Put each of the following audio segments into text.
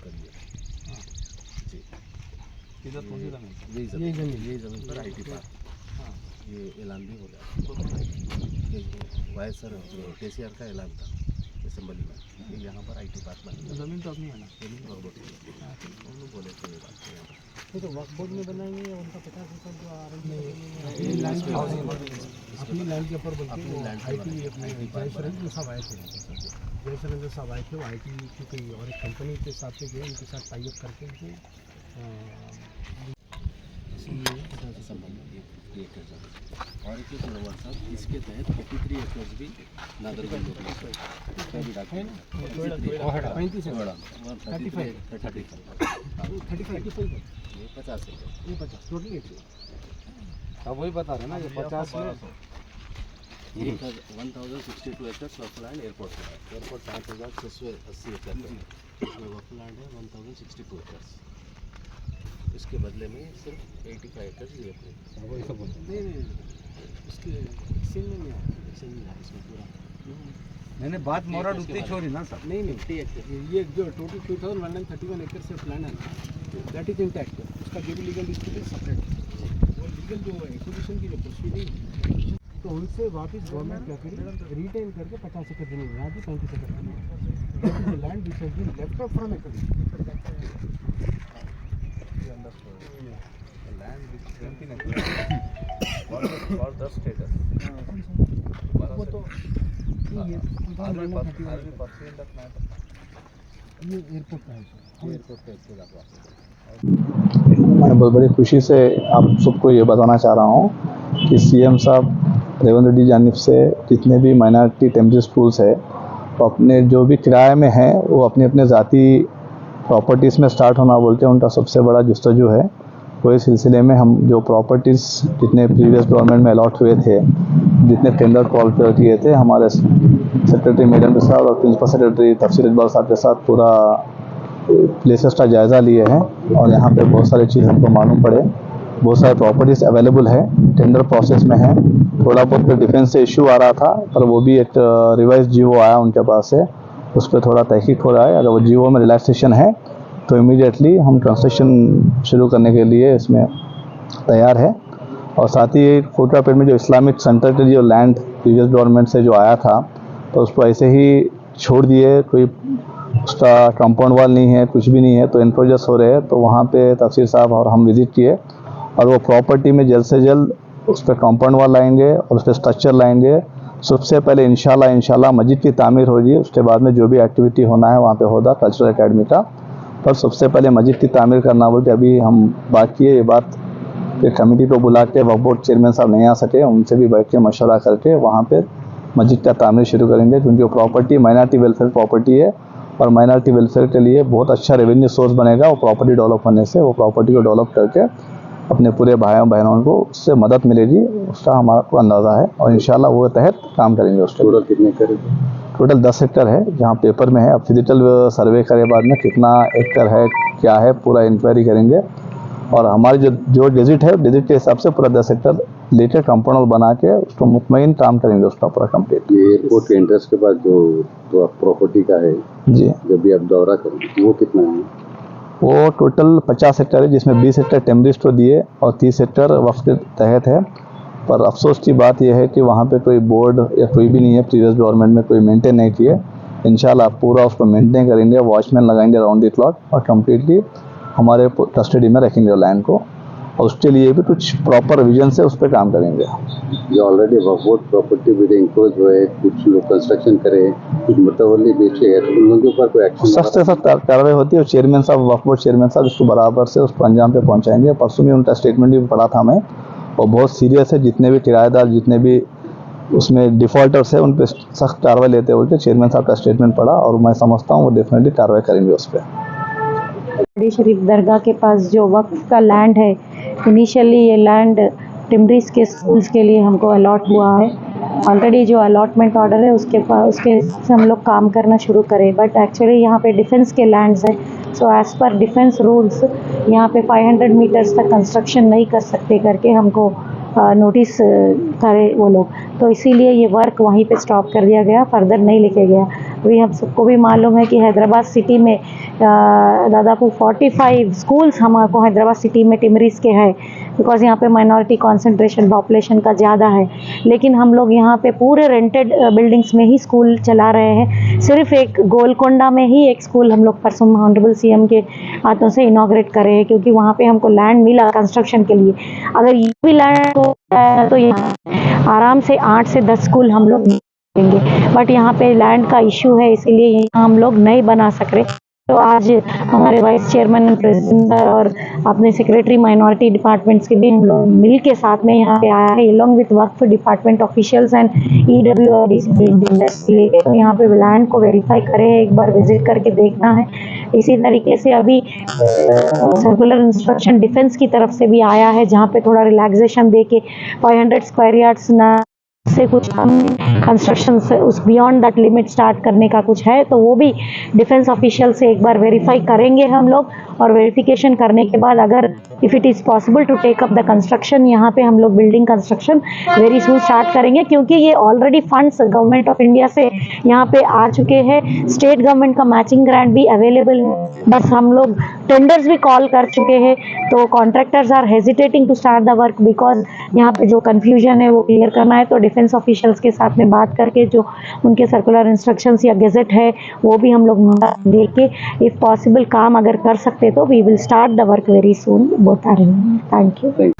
कर दिया जी। इधर कौन सी जमीन? यही ज़मीन पर IT पार्क, हाँ। ये ऐलान भी हो गया। ये वाई सर KCR का ऐलान था असेंबली में कि यहाँ पर IT पार्क बनेगा। जमीन तो अपनी है ना? जमीन गवर्नमेंट की है। हम लोग बोले थे ये बात को यहाँ पर। तो वक्फ बोर्ड में बनाएंगे या उनका 50% जो ये लैंड के ऊपर अपनी लैंड के ऊपर बोलते अपनी हैं लैंड के IT ऊपर अपने IT पार्क जयसरन जो सब आए थे, जयसरन जो सब आए थे वो IT की कोई और एक कंपनी के साथ से गए, उनके साथ टाई अप करके उनको और एक नंबर साहब इसके तहत 43 एकड़ भी नागरगंज लोग इसका भी डॉक्यूमेंट 35 है, 35 ये 50 है, ये 50 टोटल 80। अब वही बता रहे ना, ये 50 में 1062 एकड़ वक्फ लैंड एयरपोर्ट का है। एयरपोर्ट 5680 एकड़ का है, इसमें वक्फ लैंड है 1062 एकड़। इसके बदले में सिर्फ 85 एकड़ दिए थे। वही सब बोलते हैं। नहीं उसके एक्सचेंज में नहीं आया, एक्सचेंज में आया इसमें पूरा। मैंने बात मोरा डूबती छोड़ी ना सब। नहीं ये जो टोटल 2131 एकड़ से प्लान है ना, दैट इज इंटैक्ट। उसका जो भी लीगल डिस्प्यूट है सेपरेट, वो लीगल जो एक्विजिशन की जो प्रोसीडिंग तो उनसे वापस गवर्नमेंट क्या करी, रिटेन करके 50 एकड़ जमीन यहाँ की 35 एकड़ जमीन land which has been left off from एकड़। और 10 स्टेटस वो तो ये एयरपोर्ट का है, एयरपोर्ट का इसके अलावा मैं बहुत बड़ी खुशी से आप सबको ये बताना चाह रहा हूँ कि CM साहब रेवंत रेड्डी जानिब से जितने भी माइनॉरिटी टेम्परेरी स्कूल्स है तो अपने जो भी किराए में हैं वो अपने अपने ज़ाती प्रॉपर्टीज़ में स्टार्ट होना बोलते हैं, उनका सबसे बड़ा जुस्तजू है। तो इस सिलसिले में हम जो प्रॉपर्टीज़ जितने प्रीवियस गवर्नमेंट में अलॉट हुए थे, जितने टेंडर कॉल किए थे, हमारे सेक्रेटरी मैडम के साथ और प्रिंसिपल सेक्रेटरी तफसीर इकबाल साहब के साथ पूरा प्लेसेस का जायज़ा लिए हैं और यहाँ पे बहुत सारी चीज़ हमको मालूम पड़े। बहुत सारे प्रॉपर्टीज़ अवेलेबल है, टेंडर प्रोसेस में है। थोड़ा बहुत डिफेंस से इशू आ रहा था पर वो भी एक रिवाइज GO आया उनके पास से, उस पर थोड़ा तहकीक हो रहा है। अगर वो GO में रिलैक्सेशन है तो इमीडिएटली हम ट्रांसलेशन शुरू करने के लिए इसमें तैयार है। और साथ ही कोटरापेट में जो इस्लामिक सेंटर के जो लैंड प्रीवियस गवर्नमेंट से जो आया था तो उसको ऐसे ही छोड़ दिए, कोई उसका कंपाउंड वाल नहीं है, कुछ भी नहीं है, तो एनक्रोचेस हो रहे हैं। तो वहाँ पे तफसीर साहब और हम विजिट किए और वो प्रॉपर्टी में जल्द से जल्द उस पर कंपाउंड वाल लाएंगे और उस पर स्ट्रक्चर लाएंगे। सबसे पहले इंशाल्लाह मस्जिद की तामीर होगी, उसके बाद में जो भी एक्टिविटी होना है वहाँ पे होगा कल्चरल एकेडमी का, पर सबसे पहले मस्जिद की तामीर करना बोल के अभी हम बात किए। ये बात एक कमेटी को बुला के वक्फ बोर्ड चेयरमैन साहब नहीं आ सके, उनसे भी बैठ के मशवरा करके वहाँ पे मस्जिद का तामीर शुरू करेंगे, क्योंकि वो प्रॉपर्टी माइनॉरिटी वेलफेयर प्रॉपर्टी है और माइनॉरिटी वेलफेयर के लिए बहुत अच्छा रेवेन्यू सोर्स बनेगा। वो प्रॉपर्टी डेवलप होने से वो प्रॉपर्टी को डेवलप करके अपने पूरे भाइयों बहनों को उससे मदद मिलेगी, उसका हमारा को अंदाज़ा है और इंशाल्लाह वो तहत काम करेंगे। उस टोटल कितने करेंगे? टोटल 10 हेक्टर है जहाँ पेपर में है। अब फिजिकल सर्वे करे बाद में कितना एकड़ है क्या है पूरा इंक्वायरी करेंगे और हमारी जो डिजिट है डिजिट के हिसाब से पूरा 10 हेक्टर लेकर कंपाउंड बना के उसको मुतमईन काम करेंगे उसका पूरा कंप्लीट। ये एयरपोर्ट के एंट्रेंस के बाद जो प्रॉपर्टी का है जी, जब भी आप दौरा करें वो कितना है? वो टोटल 50 हेक्टर है, जिसमें 20 हेक्टर टेम्परेरी स्टोर दिए और 30 हेक्टर वक्फ के तहत है। पर अफसोस की बात यह है कि वहाँ पे कोई बोर्ड या कोई भी नहीं है, प्रीवियस गवर्नमेंट में कोई मेंटेन नहीं किए। इंशाल्लाह पूरा उसको मेंटेन करेंगे, वॉचमैन लगाएंगे राउंड द क्लॉक और कम्प्लीटली हमारे कस्टडी में रखेंगे लैंड को और उसके लिए भी कुछ प्रॉपर विजन से उस पर काम करेंगे। जो ऑलरेडी वक्फ बोर्ड प्रॉपर्टी भी इंक्रोच हुए, कुछ लोग कंस्ट्रक्शन करे, कुछ मुतवल्ली बेचे हैं, तो उन लोगों के ऊपर कोई एक्शन सख्त से सख्त कार्रवाई होती है और चेयरमैन साहब वक्फ बोर्ड चेयरमैन साहब इसको बराबर से उसको अंजाम पे पहुँचाएंगे। परसों भी उनका स्टेटमेंट भी पढ़ा था मैं और बहुत सीरियस है। जितने भी किराएदार जितने भी उसमें डिफॉल्टर्स है उन पर सख्त कार्रवाई लेते हुए चेयरमैन साहब का स्टेटमेंट पढ़ा और मैं समझता हूँ वो डेफिनेटली कार्रवाई करेंगे उस पर। बड़ी शरीफ दरगाह के पास जो वक्फ का लैंड है, इनिशियली ये लैंड टिम्बरीज के स्कूल्स के लिए हमको अलॉट हुआ है। ऑलरेडी जो अलॉटमेंट ऑर्डर है उसके से हम लोग काम करना शुरू करें, बट एक्चुअली यहाँ पे डिफेंस के लैंड्स हैं, so as per defence rules यहाँ पे 500 मीटर्स तक कंस्ट्रक्शन नहीं कर सकते करके हमको नोटिस करे वो लोग, तो इसीलिए ये वर्क वहीं पे स्टॉप कर दिया गया, फर्दर नहीं लेके गया। अभी हम सबको भी मालूम है कि हैदराबाद सिटी में दादा को 45 स्कूल्स हमारे हैदराबाद सिटी में टिमरीज के हैं, बिकॉज यहाँ पे माइनॉरिटी कंसंट्रेशन पॉपुलेशन का ज़्यादा है। लेकिन हम लोग यहाँ पे पूरे रेंटेड बिल्डिंग्स में ही स्कूल चला रहे हैं। सिर्फ एक गोलकोंडा में ही एक स्कूल हम लोग परसों ऑनरेबल सीएम के हाथों से इनॉग्रेट करे हैं, क्योंकि वहाँ पे हमको लैंड मिला कंस्ट्रक्शन के लिए। अगर ये भी लैंड तो यहाँ आराम से 8 से 10 स्कूल हम लोग देंगे, बट यहाँ पे लैंड का इशू है, इसीलिए यहाँ हम लोग नहीं बना सक रहे। तो आज हमारे वाइस चेयरमैन एंड प्रेसिडेंट और अपने सेक्रेटरी माइनॉरिटी डिपार्टमेंट्स के भी हम लोग मिल के साथ में यहाँ पे आया है, along with Waqf department officials and EW और डीसी। तो यहाँ पे लैंड को वेरीफाई करें, एक बार विजिट करके देखना है। इसी तरीके से अभी सर्कुलर इंस्ट्रक्शन डिफेंस की तरफ से भी आया है, जहाँ पे थोड़ा रिलैक्सेशन दे के 500 स्क्वायर यार्ड्स ना से कुछ कंस्ट्रक्शन से उस बियॉन्ड दैट लिमिट स्टार्ट करने का कुछ है, तो वो भी डिफेंस ऑफिशियल से एक बार वेरीफाई करेंगे हम लोग। और वेरिफिकेशन करने के बाद अगर if it is possible to take up the construction, यहाँ पे हम लोग building construction very soon start करेंगे, क्योंकि ये already funds government of India से यहाँ पे आ चुके हैं। स्टेट गवर्नमेंट का मैचिंग ग्रांट भी अवेलेबल है, बस हम लोग टेंडर्स भी कॉल कर चुके हैं। तो contractors are hesitating to start the work, because यहाँ पे जो कन्फ्यूजन है वो क्लियर करना है। तो डिफेंस ऑफिशियल्स के साथ में बात करके जो उनके सर्कुलर इंस्ट्रक्शंस या गेजेट है वो भी हम लोग दे के इफ पॉसिबल काम अगर कर सकते तो we will start the work very soon, बता रही हूँ। Thank you.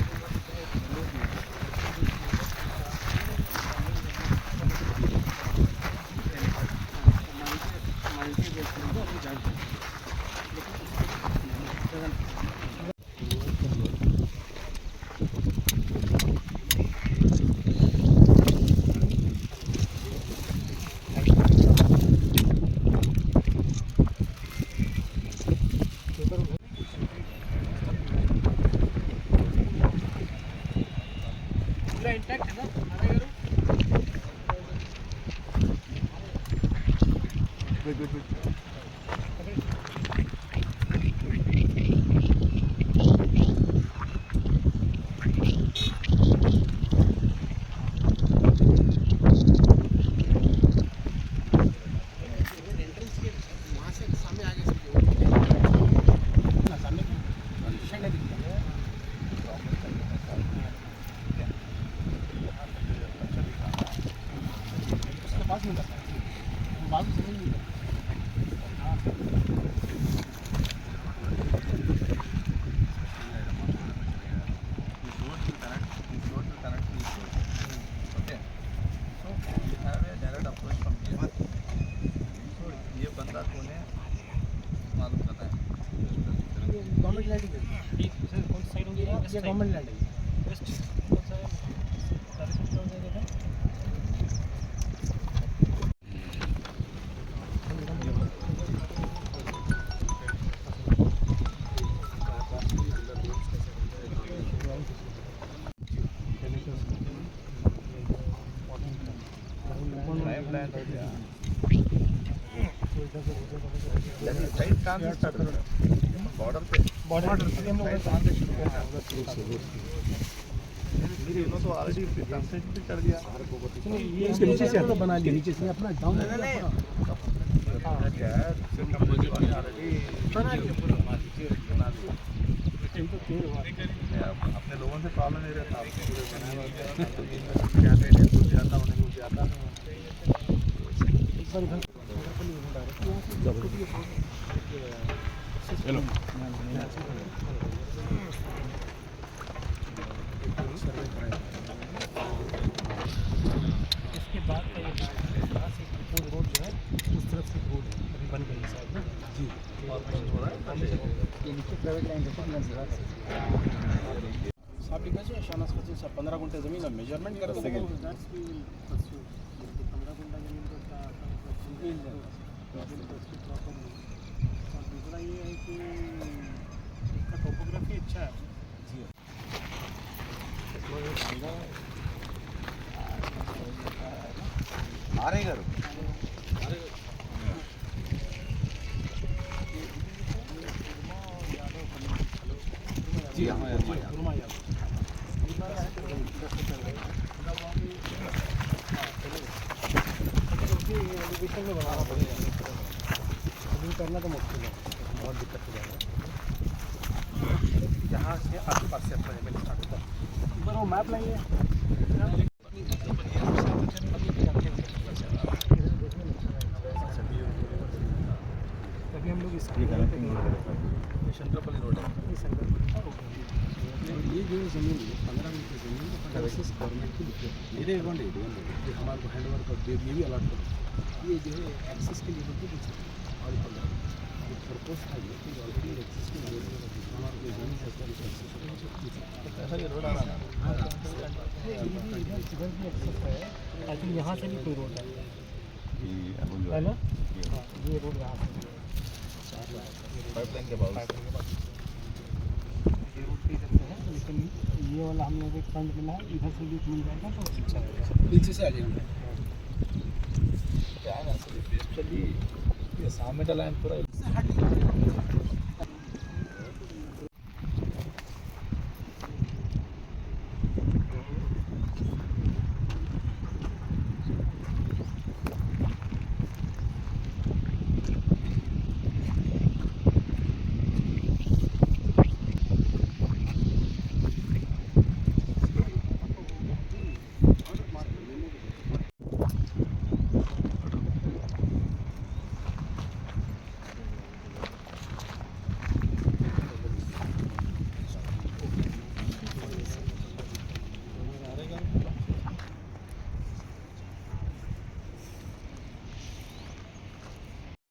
गवर्नमेंट लैंड है। इसके नीचे से तो बना लिया, नीचे से अपना डाउन अपने लोगों से प्रॉब्लम नहीं रहता, इसके बाद रोड जो है उस तरफ से रोड बन गई साइड में जी, ये नीचे प्राइवेट लैंड है। साहब लिखा है शानास फसील साहब 15 गुंठे ज़मीन है, मेजरमेंट कर सके 15 गुंठा ज़मीन और दूसरा ये है कि इसका टोपोग्राफी अच्छा है जी। आ रहे घर जी हाँ ऐसे एलिवेशन में बनाना पड़ेगा, अभी करना तो मुश्किल है, बहुत दिक्कत हो जाएगा। यहाँ से आस-पास से अपना लेवल स्टार्ट होता है। ऊपर वो मैप लाइए, तभी हम लोग इसकी शंकरपल्ली रोड है। ये जो ज़मीन है 15 मिनट की ज़मीन है, गवर्नमेंट की लिखी है, मेरे अकाउंट है हमारे को हैंड ओवर कर दे, ये भी अलॉट करो। ये जो है एक्सेस के लिए बोलते कुछ और प्रपोज था ये कि ऑलरेडी एक्सिस्टिंग हमारे को ज़मीन है उसका ऐसा ये रोड आ रहा है। इधर भी एक्सेस है, आई थिंक यहाँ से भी कोई रोड है ना, ये रोड यहाँ से पाइपलाइन के बाद ये रोड पे इधर से है, लेकिन ये वाला हम लोग एक फंड मिला है, इधर से भी मिल जाएगा तो अच्छा रहेगा, नीचे से आ जाएंगे। क्या है ना, बेसिकली ये सामने का लाइन पूरा